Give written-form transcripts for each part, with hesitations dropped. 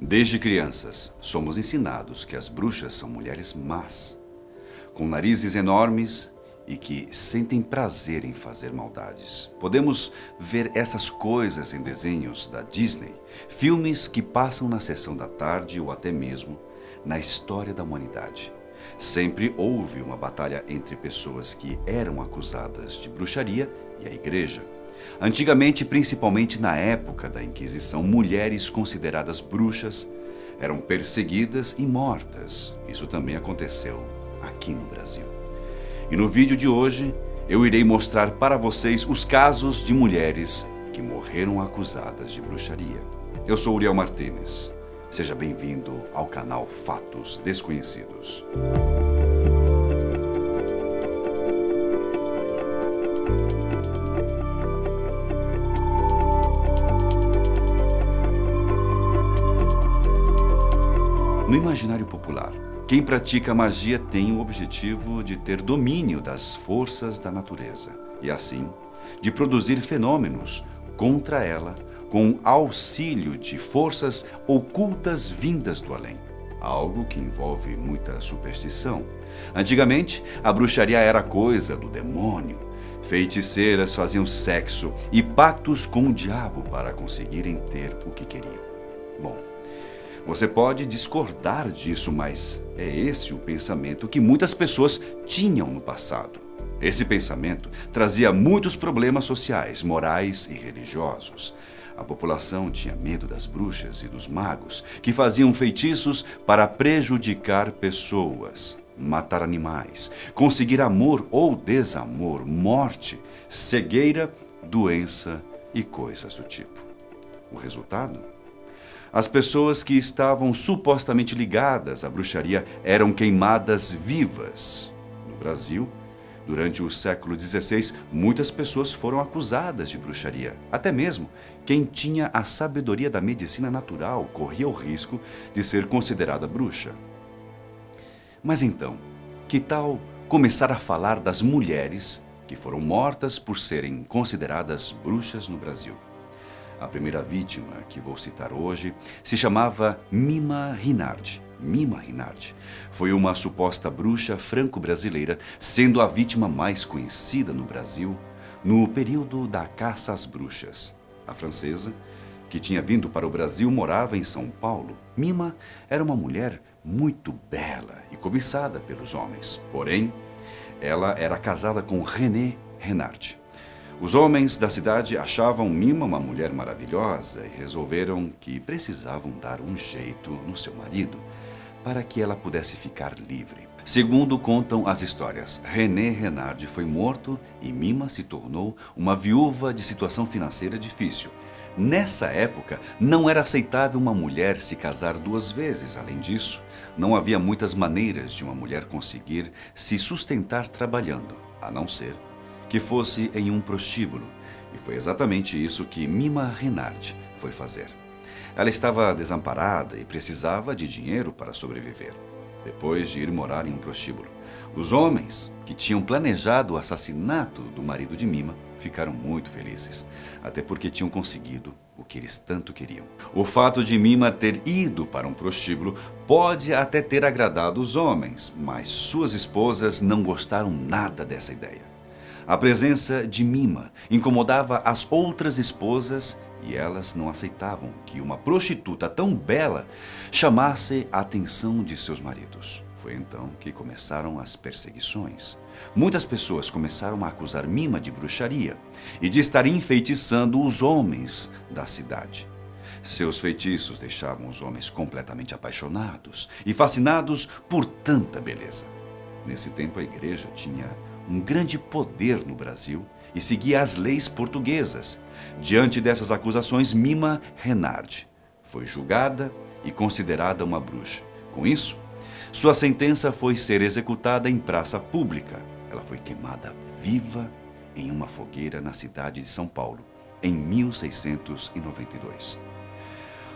Desde crianças, somos ensinados que as bruxas são mulheres más, com narizes enormes e que sentem prazer em fazer maldades. Podemos ver essas coisas em desenhos da Disney, filmes que passam na sessão da tarde ou até mesmo na história da humanidade. Sempre houve uma batalha entre pessoas que eram acusadas de bruxaria e a igreja. Antigamente, principalmente na época da Inquisição, mulheres consideradas bruxas eram perseguidas e mortas. Isso também aconteceu aqui no Brasil. E no vídeo de hoje, eu irei mostrar para vocês os casos de mulheres que morreram acusadas de bruxaria. Eu sou Uriel Martínez. Seja bem-vindo ao canal Fatos Desconhecidos. No imaginário popular, quem pratica magia tem o objetivo de ter domínio das forças da natureza e, assim, de produzir fenômenos contra ela com auxílio de forças ocultas vindas do além. Algo que envolve muita superstição. Antigamente, a bruxaria era coisa do demônio. Feiticeiras faziam sexo e pactos com o diabo para conseguirem ter o que queriam. Bom, você pode discordar disso, mas é esse o pensamento que muitas pessoas tinham no passado. Esse pensamento trazia muitos problemas sociais, morais e religiosos. A população tinha medo das bruxas e dos magos, que faziam feitiços para prejudicar pessoas, matar animais, conseguir amor ou desamor, morte, cegueira, doença e coisas do tipo. O resultado? As pessoas que estavam supostamente ligadas à bruxaria eram queimadas vivas. No Brasil, durante o século XVI, muitas pessoas foram acusadas de bruxaria. Até mesmo quem tinha a sabedoria da medicina natural corria o risco de ser considerada bruxa. Mas então, que tal começar a falar das mulheres que foram mortas por serem consideradas bruxas no Brasil? A primeira vítima que vou citar hoje se chamava Mima Rinardi. Mima Rinardi foi uma suposta bruxa franco-brasileira, sendo a vítima mais conhecida no Brasil no período da caça às bruxas. A francesa, que tinha vindo para o Brasil, morava em São Paulo. Mima era uma mulher muito bela e cobiçada pelos homens. Porém, ela era casada com René Renardi. Os homens da cidade achavam Mima uma mulher maravilhosa e resolveram que precisavam dar um jeito no seu marido para que ela pudesse ficar livre. Segundo contam as histórias, René Renardi foi morto e Mima se tornou uma viúva de situação financeira difícil. Nessa época, não era aceitável uma mulher se casar duas vezes. Além disso, não havia muitas maneiras de uma mulher conseguir se sustentar trabalhando, a não ser que fosse em um prostíbulo, e foi exatamente isso que Mima Rinardi foi fazer. Ela estava desamparada e precisava de dinheiro para sobreviver. Depois de ir morar em um prostíbulo, os homens que tinham planejado o assassinato do marido de Mima ficaram muito felizes, até porque tinham conseguido o que eles tanto queriam. O fato de Mima ter ido para um prostíbulo pode até ter agradado os homens, mas suas esposas não gostaram nada dessa ideia. A presença de Mima incomodava as outras esposas e elas não aceitavam que uma prostituta tão bela chamasse a atenção de seus maridos. Foi então que começaram as perseguições. Muitas pessoas começaram a acusar Mima de bruxaria e de estar enfeitiçando os homens da cidade. Seus feitiços deixavam os homens completamente apaixonados e fascinados por tanta beleza. Nesse tempo, a igreja tinha um grande poder no Brasil e seguia as leis portuguesas. Diante dessas acusações, Mima Rinardi foi julgada e considerada uma bruxa. Com isso, sua sentença foi ser executada em praça pública. Ela foi queimada viva em uma fogueira na cidade de São Paulo, em 1692.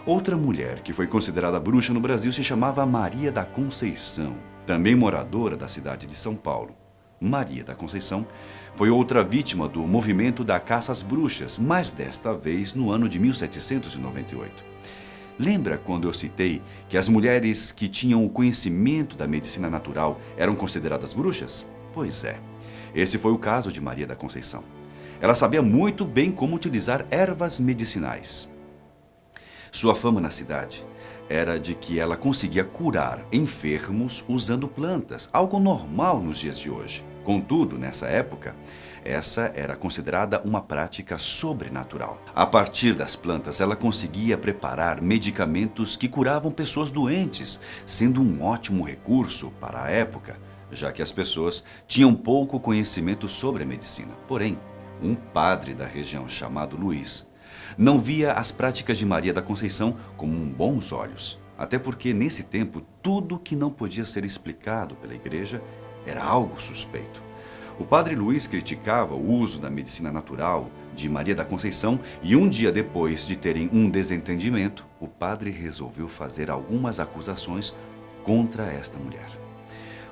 Outra mulher que foi considerada bruxa no Brasil se chamava Maria da Conceição, também moradora da cidade de São Paulo. Maria da Conceição foi outra vítima do movimento da caça às bruxas, mas desta vez no ano de 1798. Lembra quando eu citei que as mulheres que tinham o conhecimento da medicina natural eram consideradas bruxas? Pois é, esse foi o caso de Maria da Conceição. Ela sabia muito bem como utilizar ervas medicinais. Sua fama na cidade era de que ela conseguia curar enfermos usando plantas, algo normal nos dias de hoje. Contudo, nessa época, essa era considerada uma prática sobrenatural. A partir das plantas, ela conseguia preparar medicamentos que curavam pessoas doentes, sendo um ótimo recurso para a época, já que as pessoas tinham pouco conhecimento sobre a medicina. Porém, um padre da região chamado Luís não via as práticas de Maria da Conceição com bons olhos, até porque nesse tempo tudo que não podia ser explicado pela igreja era algo suspeito. O padre Luís criticava o uso da medicina natural de Maria da Conceição e um dia depois de terem um desentendimento, o padre resolveu fazer algumas acusações contra esta mulher.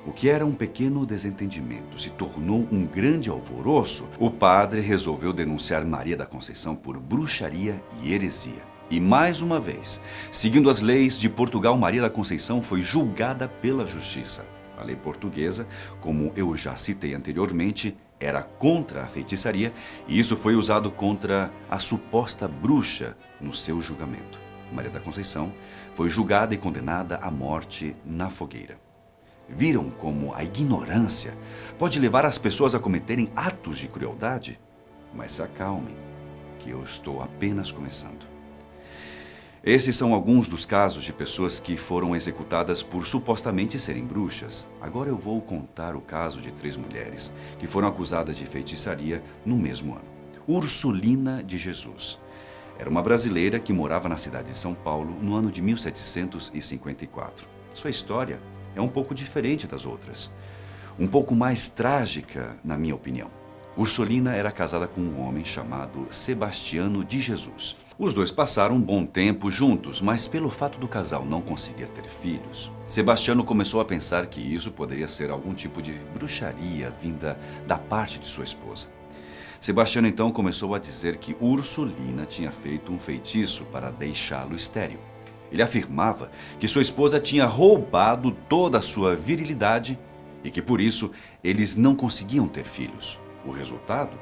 O que era um pequeno desentendimento se tornou um grande alvoroço. O padre resolveu denunciar Maria da Conceição por bruxaria e heresia. E mais uma vez, seguindo as leis de Portugal, Maria da Conceição foi julgada pela justiça. A lei portuguesa, como eu já citei anteriormente, era contra a feitiçaria e isso foi usado contra a suposta bruxa no seu julgamento. Maria da Conceição foi julgada e condenada à morte na fogueira. Viram como a ignorância pode levar as pessoas a cometerem atos de crueldade? Mas se acalmem, que eu estou apenas começando. Esses são alguns dos casos de pessoas que foram executadas por supostamente serem bruxas. Agora eu vou contar o caso de 3 mulheres que foram acusadas de feitiçaria no mesmo ano. Ursulina de Jesus. Era uma brasileira que morava na cidade de São Paulo no ano de 1754. Sua história é um pouco diferente das outras. Um pouco mais trágica, na minha opinião. Ursulina era casada com um homem chamado Sebastiano de Jesus. Os dois passaram um bom tempo juntos, mas pelo fato do casal não conseguir ter filhos, Sebastiano começou a pensar que isso poderia ser algum tipo de bruxaria vinda da parte de sua esposa. Sebastiano então começou a dizer que Ursulina tinha feito um feitiço para deixá-lo estéril. Ele afirmava que sua esposa tinha roubado toda a sua virilidade e que por isso eles não conseguiam ter filhos. O resultado?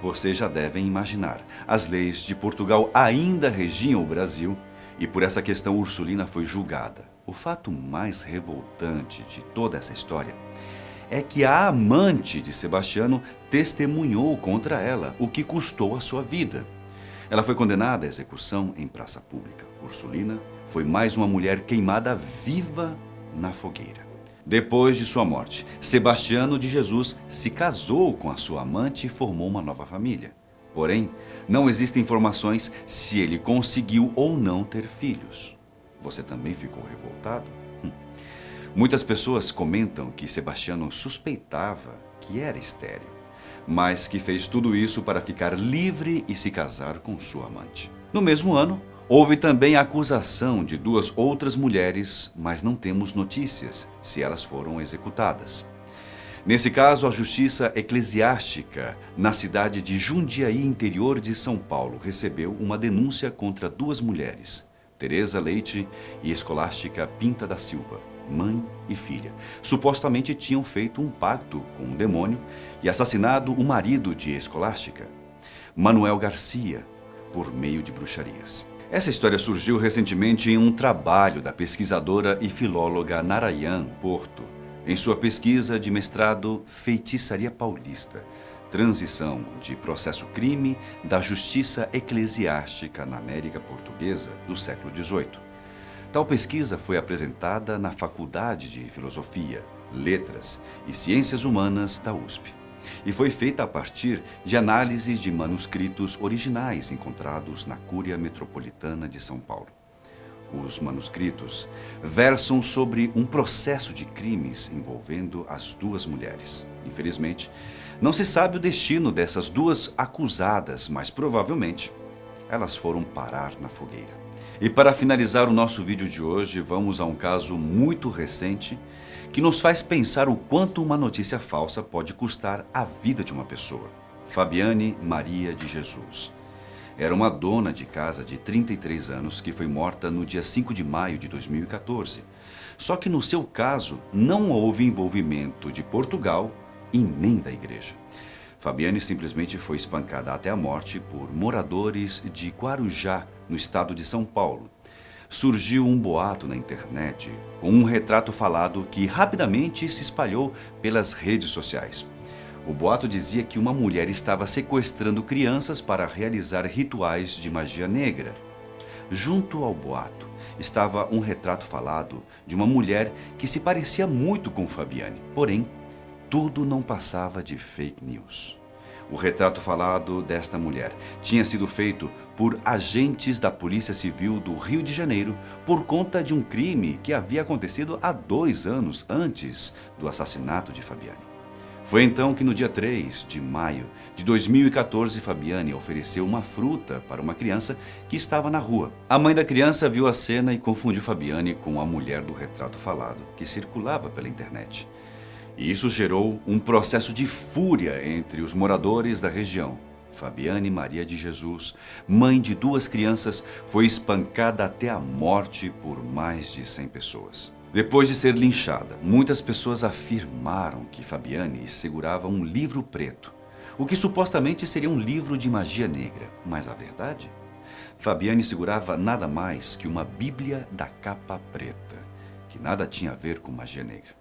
Vocês já devem imaginar. As leis de Portugal ainda regiam o Brasil e por essa questão Ursulina foi julgada. O fato mais revoltante de toda essa história é que a amante de Sebastiano testemunhou contra ela, o que custou a sua vida. Ela foi condenada à execução em praça pública. Ursulina foi mais uma mulher queimada viva na fogueira. Depois de sua morte, Sebastiano de Jesus se casou com a sua amante e formou uma nova família. Porém, não existem informações se ele conseguiu ou não ter filhos. Você também ficou revoltado? Muitas pessoas comentam que Sebastiano suspeitava que era estéril, mas que fez tudo isso para ficar livre e se casar com sua amante. No mesmo ano, houve também a acusação de 2 outras mulheres, mas não temos notícias se elas foram executadas. Nesse caso, a Justiça Eclesiástica, na cidade de Jundiaí, interior de São Paulo, recebeu uma denúncia contra 2 mulheres, Teresa Leite e Escolástica Pinta da Silva, mãe e filha. Supostamente tinham feito um pacto com um demônio e assassinado o marido de Escolástica, Manuel Garcia, por meio de bruxarias. Essa história surgiu recentemente em um trabalho da pesquisadora e filóloga Narayan Porto, em sua pesquisa de mestrado Feitiçaria Paulista, transição de processo-crime da justiça eclesiástica na América Portuguesa do século XVIII. Tal pesquisa foi apresentada na Faculdade de Filosofia, Letras e Ciências Humanas da USP. E foi feita a partir de análises de manuscritos originais encontrados na Cúria Metropolitana de São Paulo. Os manuscritos versam sobre um processo de crimes envolvendo as 2 mulheres. Infelizmente, não se sabe o destino dessas 2 acusadas, mas provavelmente elas foram parar na fogueira. E para finalizar o nosso vídeo de hoje, vamos a um caso muito recente que nos faz pensar o quanto uma notícia falsa pode custar a vida de uma pessoa. Fabiane Maria de Jesus. era uma dona de casa de 33 anos que foi morta no dia 5 de maio de 2014. Só que no seu caso não houve envolvimento de Portugal e nem da igreja. Fabiane simplesmente foi espancada até a morte por moradores de Guarujá, no estado de São Paulo. Surgiu um boato na internet com um retrato falado que rapidamente se espalhou pelas redes sociais. O boato dizia que uma mulher estava sequestrando crianças para realizar rituais de magia negra. Junto ao boato estava um retrato falado de uma mulher que se parecia muito com Fabiane, porém, tudo não passava de fake news. O retrato falado desta mulher tinha sido feito por agentes da Polícia Civil do Rio de Janeiro por conta de um crime que havia acontecido há 2 anos antes do assassinato de Fabiane. Foi então que no dia 3 de maio de 2014, Fabiane ofereceu uma fruta para uma criança que estava na rua. A mãe da criança viu a cena e confundiu Fabiane com a mulher do retrato falado, que circulava pela internet. E isso gerou um processo de fúria entre os moradores da região. Fabiane Maria de Jesus, mãe de 2 crianças, foi espancada até a morte por mais de 100 pessoas. Depois de ser linchada, muitas pessoas afirmaram que Fabiane segurava um livro preto, o que supostamente seria um livro de magia negra. Mas a verdade? Fabiane segurava nada mais que uma Bíblia da capa preta, que nada tinha a ver com magia negra.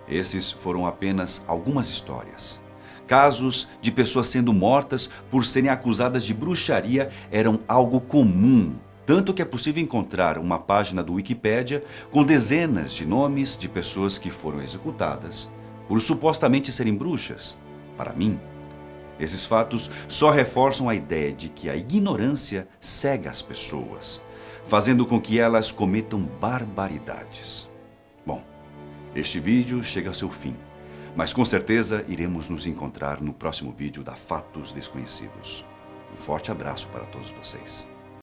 Esses foram apenas algumas histórias. Casos de pessoas sendo mortas por serem acusadas de bruxaria eram algo comum, tanto que é possível encontrar uma página do Wikipédia com dezenas de nomes de pessoas que foram executadas por supostamente serem bruxas. Para mim, esses fatos só reforçam a ideia de que a ignorância cega as pessoas, fazendo com que elas cometam barbaridades. Bom, este vídeo chega ao seu fim, mas com certeza iremos nos encontrar no próximo vídeo da Fatos Desconhecidos. Um forte abraço para todos vocês.